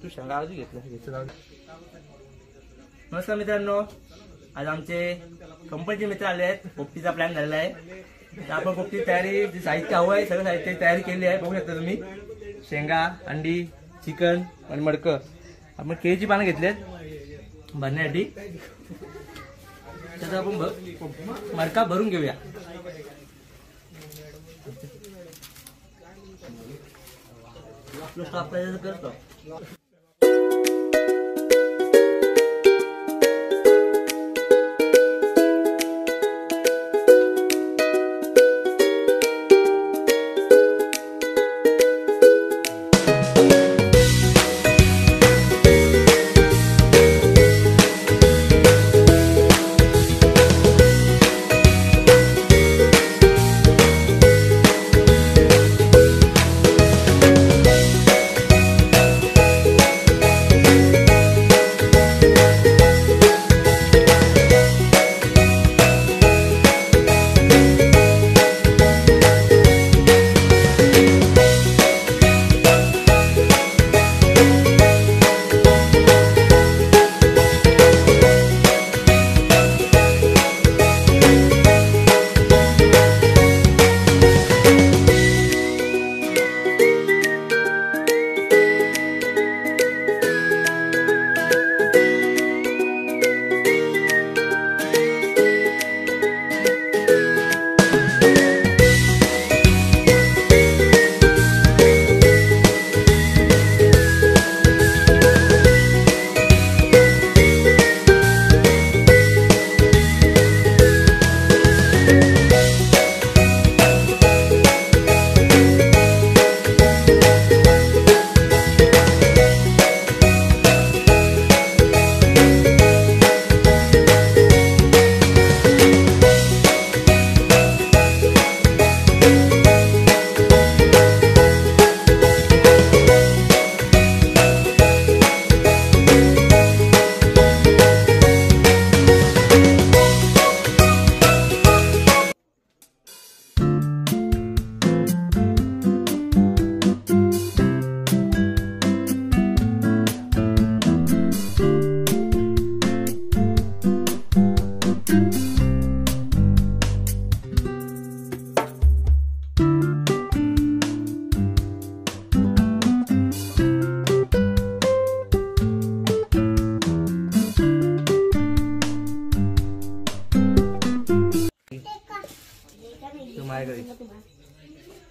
तू शेंगा आधी घेतलं. नमस्कार मित्रांनो, आज आमचे कंपनीचे मित्र आले आहेत. पोपटीचा प्लॅन झालेला आहे. तर आपण पोपटी तयारी जे साहित्य हवं आहे सगळं साहित्य तयारी केली आहे. बघू शकता तुम्ही शेंगा, अंडी, चिकन आणि मडकं. आपण केळीची पानं घेतलेत भरण्यासाठी. त्याचा आपण मडका भरून घेऊया. आपलं स्टॉप करायचं करतो.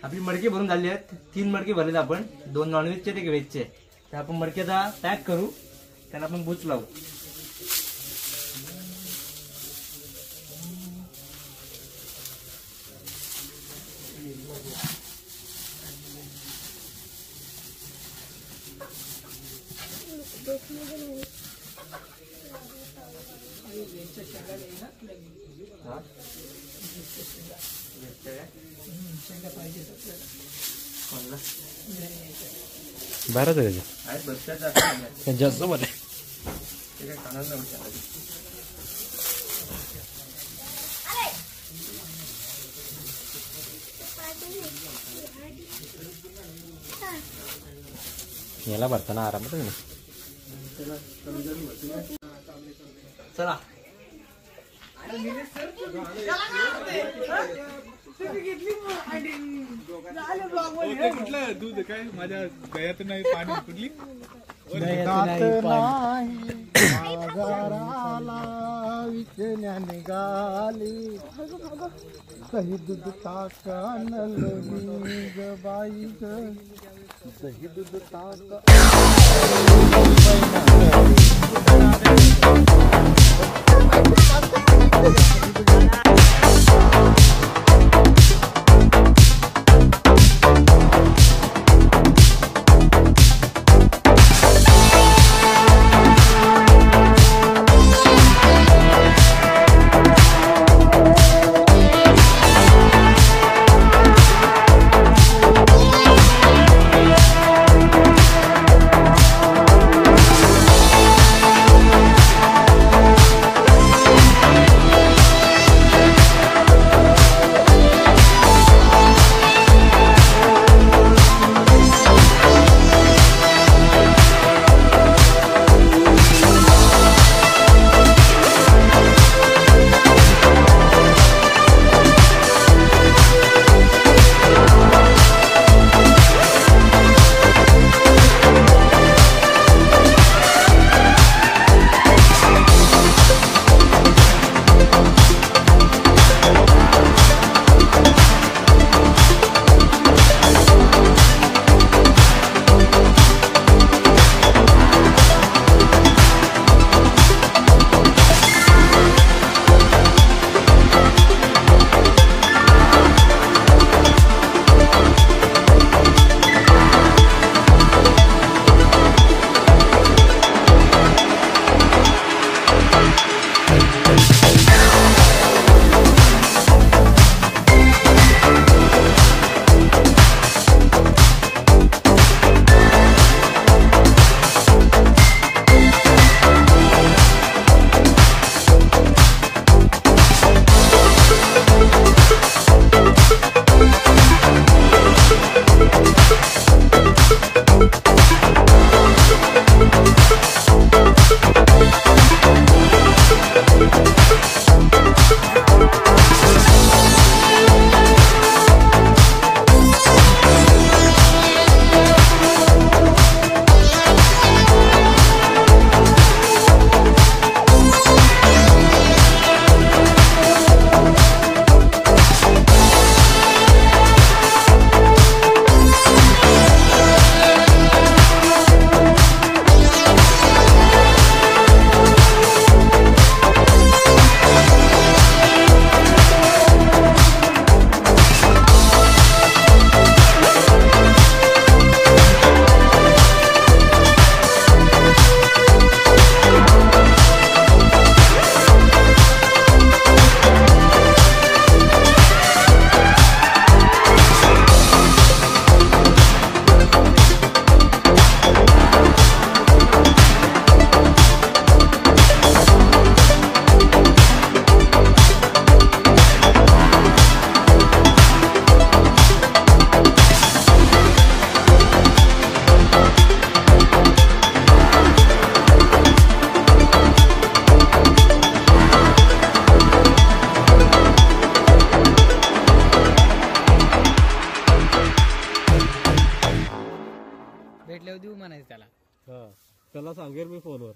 आपली मडकी भरून झाली आहेत. 3 मडके भरलेत आपण. 2 नॉनव्हेजचे ते व्हेजचे. तर आपण मडक्याचा पॅक करू. त्याला आपण बूच लावू. बारा जास्त मध्ये याला भरताना आरामात ना. चला कुठलं दूध काय माझ्या गयात नाही पाणी कुठली निघाली काही दूध टाका ग बाई दही दूध टाका. त्याला सांगेल मी फोनवर.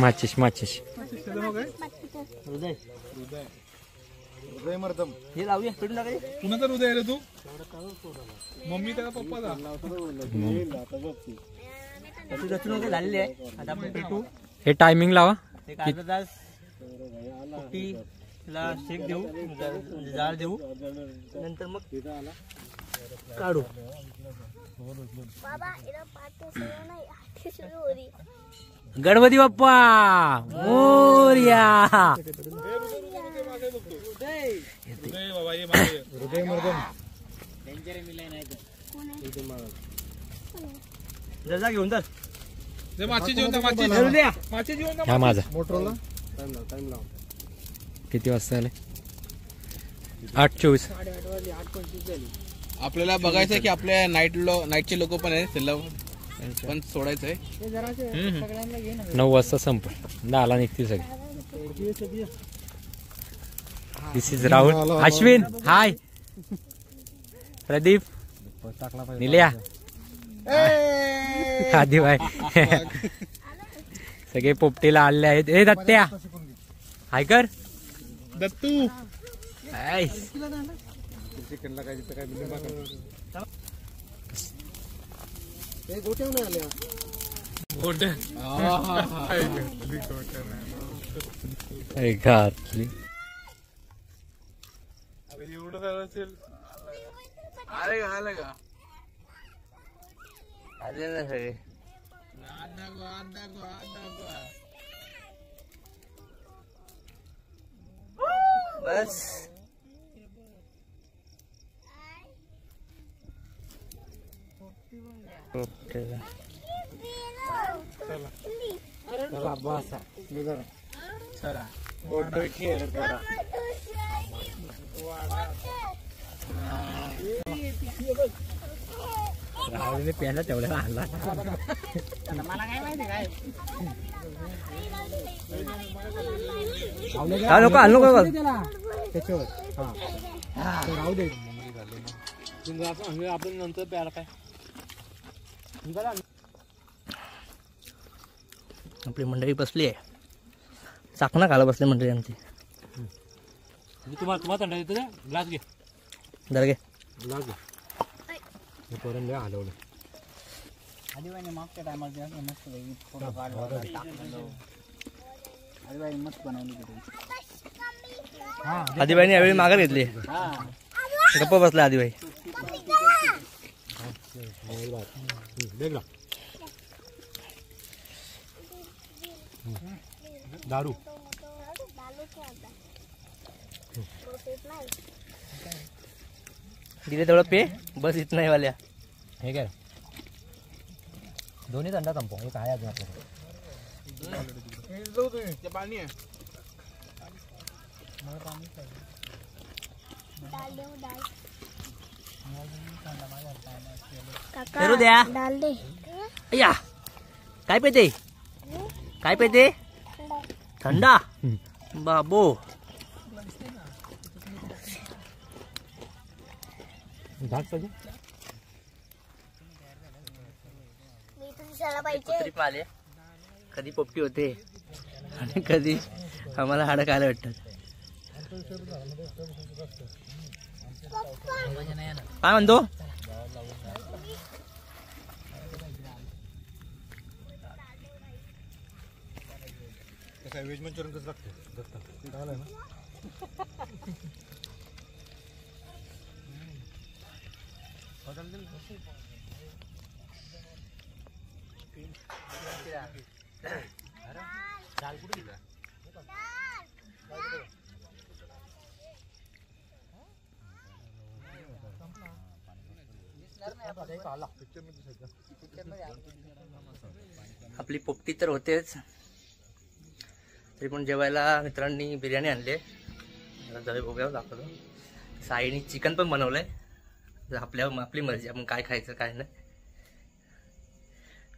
माचिस माचिस हृदय हृदय मर्दम हे लावूया पेटून टाकाय. कुणाचा हृदय आहे रे तू? मम्मी त्याला पप्पाचा. रचून झालेली आहे. आता आपण पेटू. हे टायमिंग लावा. एक अर्धा तास पोपटीला शेक देऊ, जाळ देऊ, नंतर मग काढू. गणपती बाप्पा मोरया. हृदय बाबा ये मागे. हृदय मर्दम. जा घेऊन जा. जे माची जेवण माची माची जेवण हा माझा. मोटरला किती वाजता आले? 8:24. आपल्याला बघायचं की आपल्या नाईटचे लोक पण आहेत, त्याला पण सोडायचंय. 9 वाजता संप 10ला निघतील सगळे. दिस इज राहुल. अश्विन हाय. प्रदीप निल्या आधी बाय सगळे पोपटीला आले आहेत. ए दत्त्या हाय कर. दत्तू घातली. एवढं झालं असेल. अरे घालं का आले ना सगळे. बस राहुलने प्यायला तेवढ्या आणला. नको आणू का राहू दे. आपण नंतर प्यायला काय. आपली मंडळी बसली आहे. चाकणा खाला बसली मंडळी आमची. तुम्हाला थंड येतो ना. ग्लास घे. जरा घे. ग्लास घे. पोरण लय हलवलं. मागच्या टायमाला मस्त फोटो काढला मस्त बनवली. आदिबाईने यावेळी माघार घेतली. गप्प बसला आदिबाई. दारू दिले तेवढं पे बस इथं नाही वाल्या. हे काय दोन्ही थंडा संपव. एक आहे अजून आपल्याकडे. पाणी आहे. पेरू द्या. अय्या काय पेते? काय पेते? थंडा बाबो. ट्रिप आले. कधी पोपटी होते आणि कधी आम्हाला हाडं खायला भेटतात. काय म्हणतो? व्हेज मंचुरियन कसं लागतं? आपली पोपटी तर होतेच. तरी पण जेवायला मित्रांनी बिर्याणी आणली आहे. जाऊया बघूया, दाखवतो. साईने चिकन पण बनवलंय. आपली मर्जी, आपण काय खायचं काय नाही.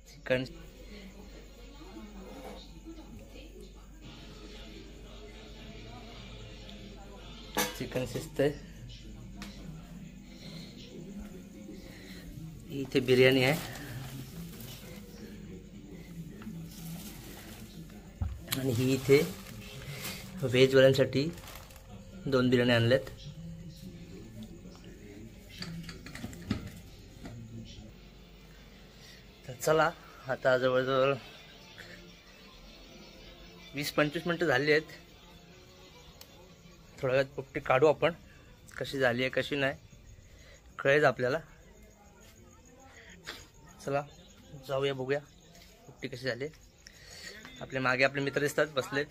चिकन चिकन शिजतंय. इथे बिर्याणी आहे आणि ही इथे व्हेजवाल्यांसाठी 2 बिर्याणी आणल्यात. तर चला, आता जवळजवळ 20-25 मिनटं झाली आहेत. थोड्या वेळात पोपटी काढू आपण. कशी झाली आहे कशी नाही कळेल आपल्याला. चला जाऊया, बघूया पोपटी कशी झाली. आपल्या मागे आपले मित्र दिसतात बसलेत.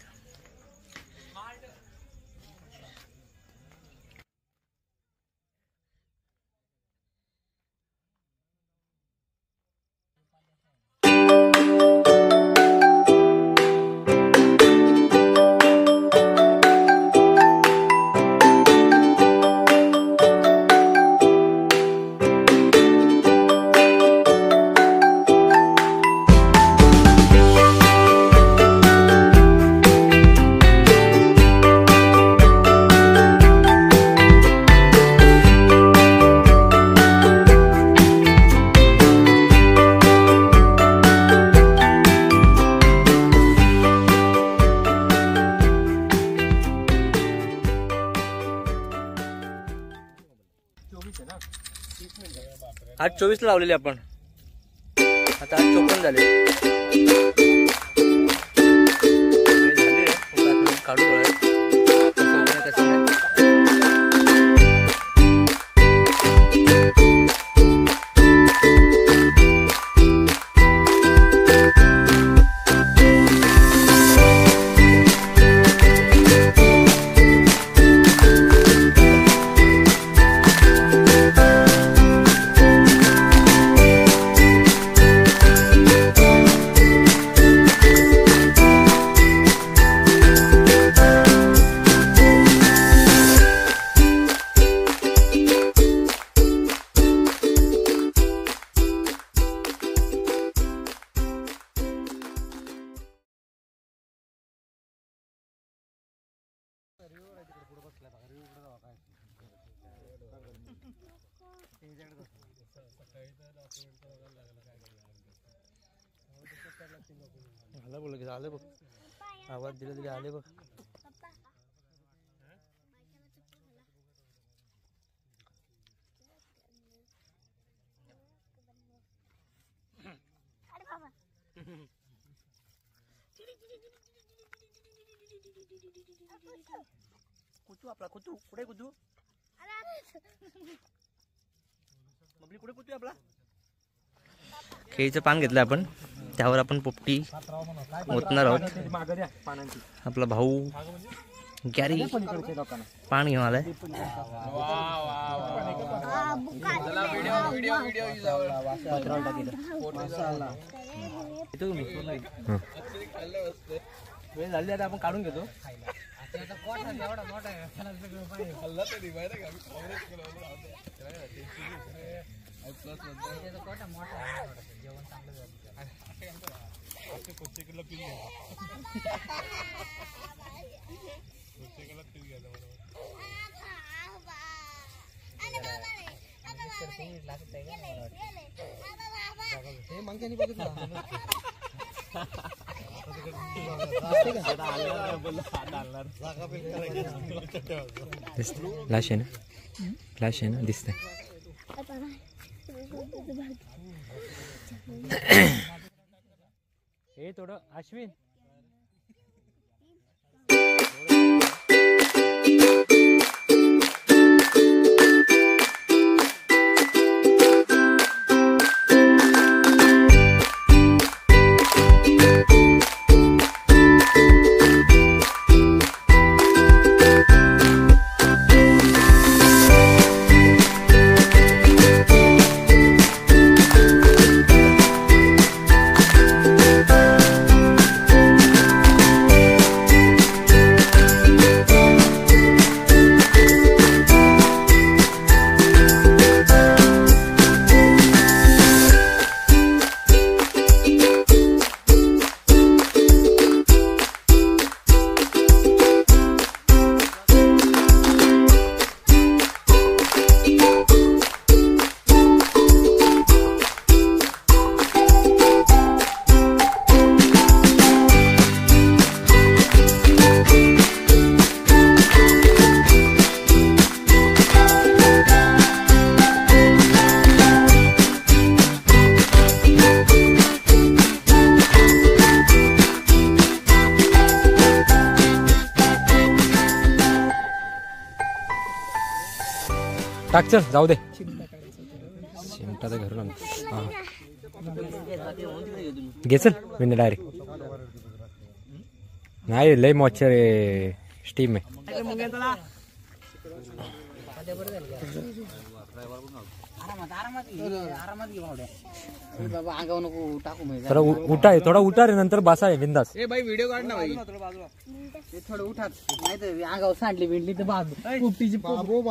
आज 24 लावलेले आपण, आता आज 54 झाले. काढू कसं नाही. झालं बोल की झालं बघ, आवाज दिला तरी आले बघ. कुतू आपला कुतू कुठे कुतू मगली कुठे कुतू आपला. केळीचं पान घेतलं आपण, त्यावर आपण पोपटी ओतणार आहोत. आपला भाऊ गॅरी पान घेऊन आलाय. वेळ झाली आता आपण काढून घेतो. फ्लॅश आहे ना, फ्लॅश आहे ना, दिसतंय. हे थोडं अश्विन टाक चल जाऊ दे शिमटाचं घरून आण. हा घे चल विने डायरेक्ट. नाही लय मॉइश्चर स्टीम आहे. बाबा अंगावर नको टाकू मी. थोडा उठा रे नंतर बसा आहे बिंदास. ए भाई व्हिडिओ काढ ना भाई. थोडं उठात नाही तर अंगावर सांडली बिंडली तर बाजू पोपटीची बाबू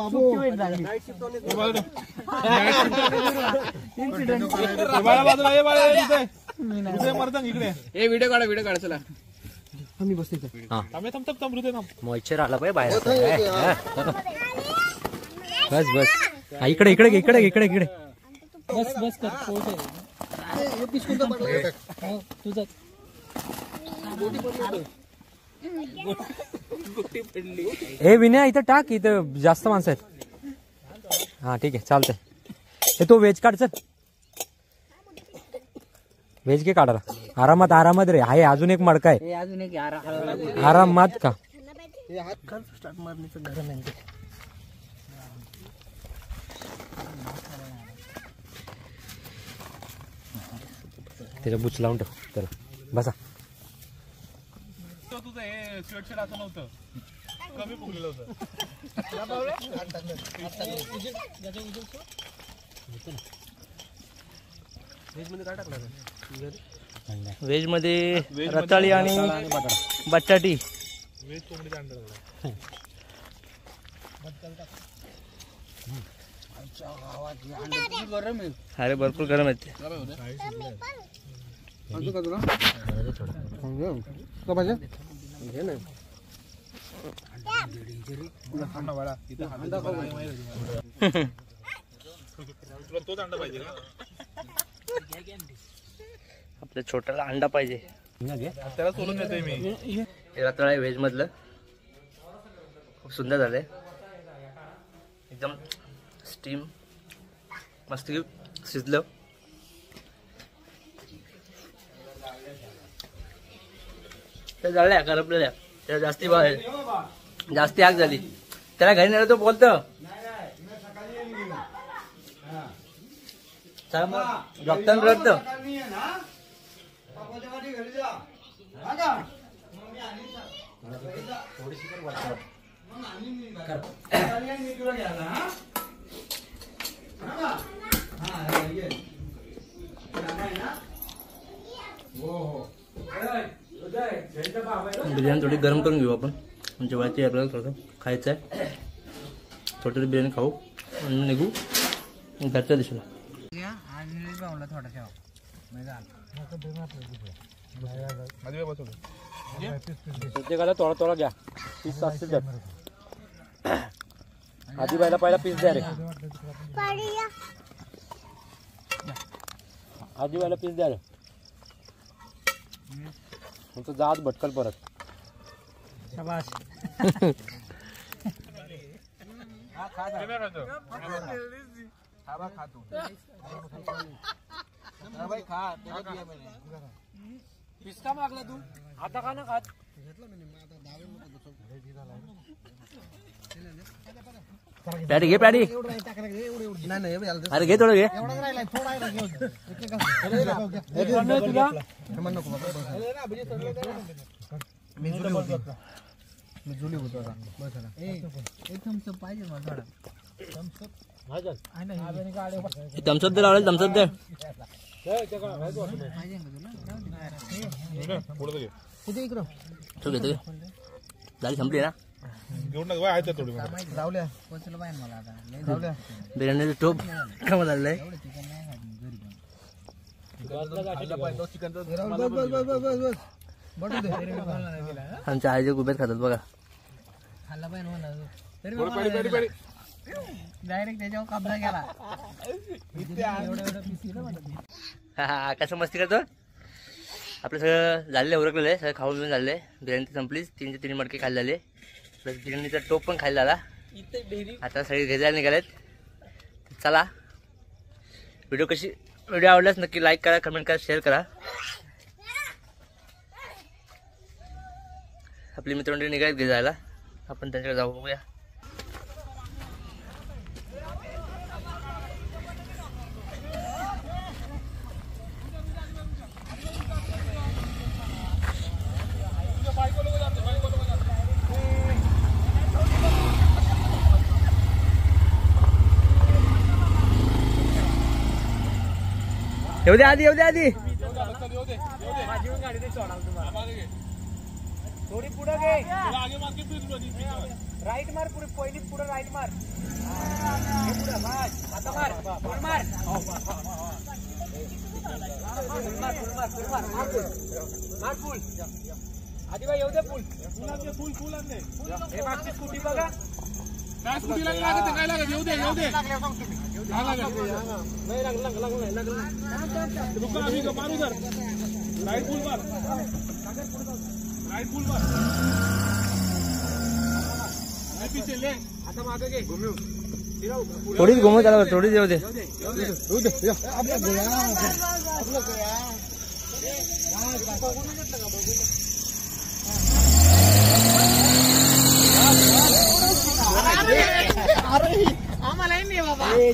ए व्हिडिओ काढा चला. मॉइश्चर आला पाहिजे बाहेर. बस हा, इकडे बस कर तुझं ए विनय इथं टाक. इथं जास्त माणसं आहेत. हा ठीक आहे चालतंय. हे तो व्हेज काढ चल. व्हेज घे काढायला. आरामात रे. आहे अजून एक मडका आहे. हे अजून एक आरामात का त्याच्या बुच लावून ठेव त्याला. बसा. तुझं हे स्वेटशर्ट असं नव्हतं. कमी फुगलेलं होतं. व्हेज मध्ये रताळी आणि बटाटी. वेज कोंबडीचा अंडा लागला. गरम आहे. अरे भरपूर गरम आहे ते. तुला तोच अंडा पाहिजे का? आपल्या छोट्याला अंडा पाहिजे. त्याला सोडून देतोय मी. हे रताळ आहे व्हेज मधलं. खूप सुंदर झालंय. एकदम स्टीम मस्त शिजलं. ते जळल्या करपलेल्या. त्याला जास्ती आग झाली. त्याला घरी नेलं तो बोलतं डॉक्टर रडत. बिर्याणी थोडी गरम करून घेऊ आपण. म्हणजे वरती आपल्याला थोडं खायचं आहे. थोडी बिर्याणी खाऊ आणि निघू घरच्या दिशेला. प्रत्येकाला थोडा घ्या. पीस असतील त्यात. आधी पहिला पीस द्या रे. आधी पीस द्या रे. तुमचं जात भटकल परत. शाबाश. पिस्ता मागला तू आता का ना खात. पॅडी घे पॅडी. अरे घे थोडं घे. पाहिजे मला थम्सअप दे लावलं. थम्सअप दे. घेतो झाली संपली ना. बिर्याणीचं टोप कमी झालेलं आहे. आमच्या आईच्या गुब्यात खातात बघा. खाल्ला पाहिजे डायरेक्ट त्याच्यावर कब्जा केला. हा कसं मस्ती करतो. आपलं सगळं झालेलं उरकलेलं आहे. सगळं खाऊन पिऊन झालेलं आहे. बिर्याणी संपलीच. 3 मडके खायला झाले. प्लस बिर्याणीचा टोप पण खायला झाला. आता सगळे घरी जायला निघालेत. चला व्हिडिओ आवडल्यास नक्की लाईक करा, कमेंट करा, शेअर करा. आपली मित्रमंडळी निघालेत घरी जायला. आपण त्यांच्याकडे जाऊ बघूया. येऊ दे आधी, येऊ दे आधी. थोडी पुढे घे. राईट मार पुढे, पहिली पुढे राईट मार. आता मार, पुढे मार. मार फुल. आधी बाई येऊ दे फुल. फुल आणले. हे मागची स्कूटी बघा. काय स्कूटीला लागत काय लागत येऊ दे येऊ दे रुका अभी मार उधर राइट फुल मार पीछे ले आता मागे घे. थोडीच घुमव त्याला, थोडीच येऊ दे.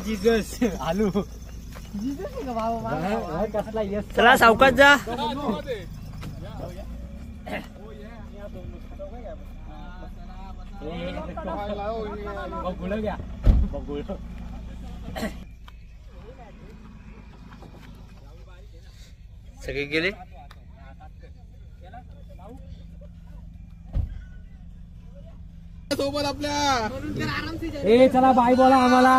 जीजस आलू. कसला येस. चला सावकाश जा. बघुळ घ्या, बघुळ. सगळे गेले. सोबत आपल्या ए चला बाय बोला आम्हाला.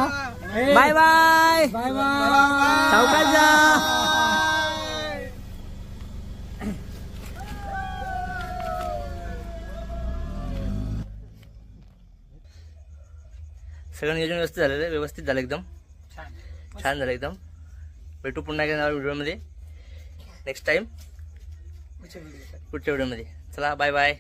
Bye bye. Bye bye. सावकाश जा. सगळं नियोजन व्यवस्थित झालेलं आहे, व्यवस्थित झालं एकदम छान झालं एकदम. भेटू पुन्हा एकदा नव्या व्हिडिओमध्ये नेक्स्ट टाइम पुढच्या व्हिडिओमध्ये. चला बाय बाय.